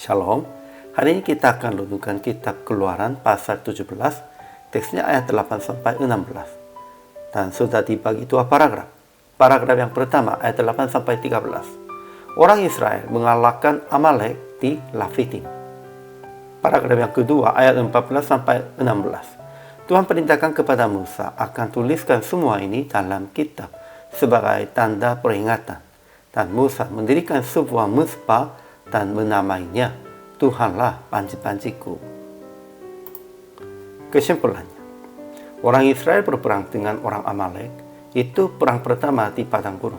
Shalom. Hari ini kita akan renungkan kitab Keluaran pasal 17, teksnya ayat 8 sampai 16. Dan sudah dibagi dua paragraf. Paragraf yang pertama ayat 8 sampai 13. Orang Israel mengalahkan Amalek di Lafitim. Paragraf yang kedua ayat 14 sampai 16. Tuhan perintahkan kepada Musa akan tuliskan semua ini dalam kitab sebagai tanda peringatan. Dan Musa mendirikan sebuah mezbah dan menamainya Tuhanlah panji-panjiku. Kesimpulannya, orang Israel berperang dengan orang Amalek. Itu perang pertama di padang gurun.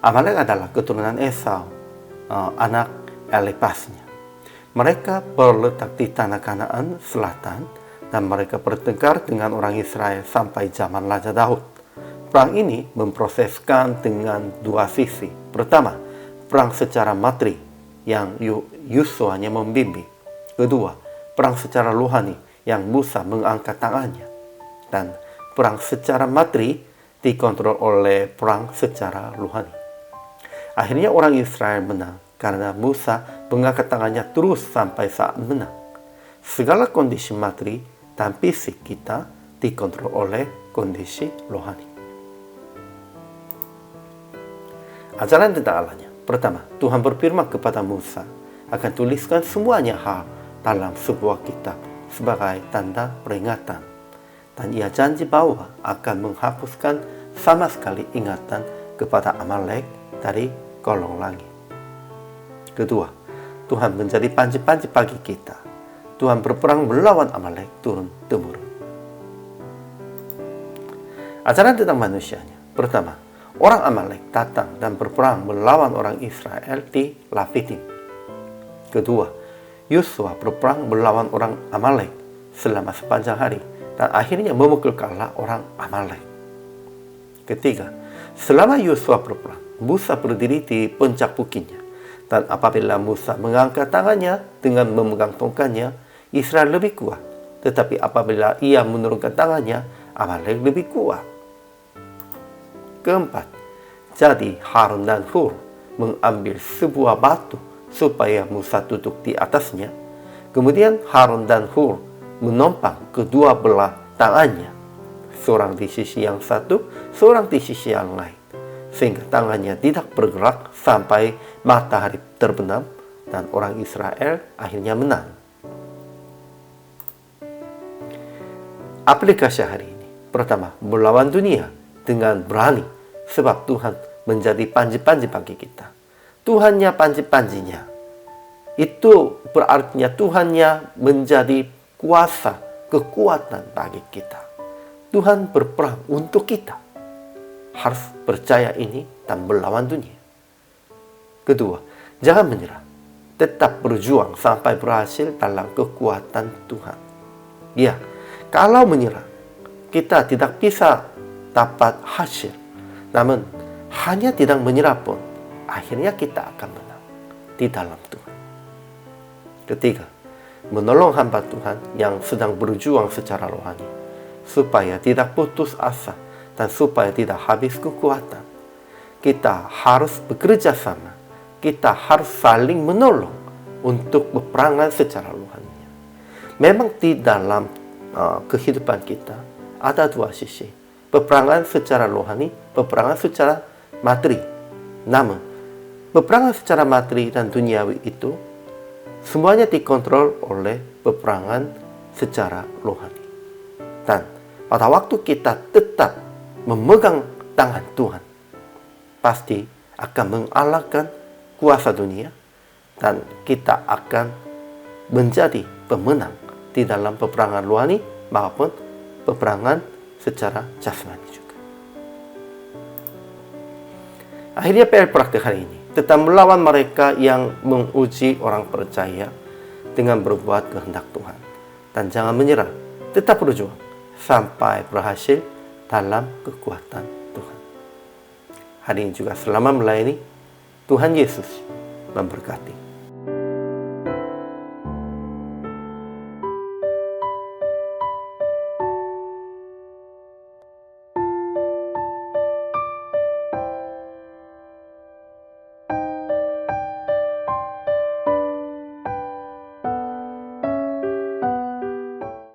Amalek adalah keturunan Esau, anak Elipasnya. Mereka berletak di tanah Kanaan selatan dan mereka bertengkar dengan orang Israel sampai zaman Raja Daud. Perang ini memproseskan dengan dua sisi. Pertama, perang secara materi yang Yosua hanya membimbing. Kedua, perang secara rohani yang Musa mengangkat tangannya. Dan perang secara materi dikontrol oleh perang secara rohani. Akhirnya orang Israel menang karena Musa mengangkat tangannya terus sampai saat menang. Segala kondisi materi dan fisik kita dikontrol oleh kondisi rohani. Ajaran tentang Allahnya. Pertama, Tuhan berfirman kepada Musa akan tuliskan semuanya hal dalam sebuah kitab sebagai tanda peringatan. Dan ia janji bahwa akan menghapuskan sama sekali ingatan kepada Amalek dari kolong langit. Kedua, Tuhan menjadi panji-panji bagi kita. Tuhan berperang melawan Amalek turun-temurun. Ajaran tentang manusianya. Pertama, orang Amalek datang dan berperang melawan orang Israel di Lafitim. Kedua, Yosua berperang melawan orang Amalek selama sepanjang hari dan akhirnya memukul kalah orang Amalek. Ketiga, selama Yosua berperang, Musa berdiri di puncak bukitnya. Dan apabila Musa mengangkat tangannya dengan memegang tongkatnya, Israel lebih kuat. Tetapi apabila ia menurunkan tangannya, Amalek lebih kuat. Keempat, jadi Harun dan Hur mengambil sebuah batu supaya Musa duduk di atasnya. Kemudian Harun dan Hur menompang kedua belah tangannya, seorang di sisi yang satu, seorang di sisi yang lain, sehingga tangannya tidak bergerak sampai matahari terbenam dan orang Israel akhirnya menang. Aplikasi hari ini. Pertama, melawan dunia dengan berani, sebab Tuhan menjadi panji-panji bagi kita. Tuhannya panji-panjinya. Itu berartinya Tuhannya menjadi kuasa, kekuatan bagi kita. Tuhan berperang untuk kita. Harus percaya ini dan melawan dunia. Kedua, jangan menyerah. Tetap berjuang sampai berhasil dalam kekuatan Tuhan. Ya, kalau menyerah, kita tidak bisa dapat hasil. Namun, hanya tidak menyerah pun, akhirnya kita akan menang di dalam Tuhan. Ketiga, menolong hamba Tuhan yang sedang berjuang secara rohani, supaya tidak putus asa dan supaya tidak habis kekuatan. Kita harus bekerja sama, kita harus saling menolong untuk berperangan secara rohani. Memang di dalam kehidupan kita ada dua sisi. Peperangan secara rohani, peperangan secara materi. Namun, peperangan secara materi dan duniawi itu semuanya dikontrol oleh peperangan secara rohani. Dan pada waktu kita tetap memegang tangan Tuhan, pasti akan mengalahkan kuasa dunia dan kita akan menjadi pemenang di dalam peperangan rohani maupun peperangan secara jasmani juga. Akhirnya PR praktik hari ini tetap melawan mereka yang menguji orang percaya dengan berbuat kehendak Tuhan. Dan jangan menyerah, tetap berjuang sampai berhasil dalam kekuatan Tuhan. Hari ini juga selama melayani, Tuhan Yesus memberkati.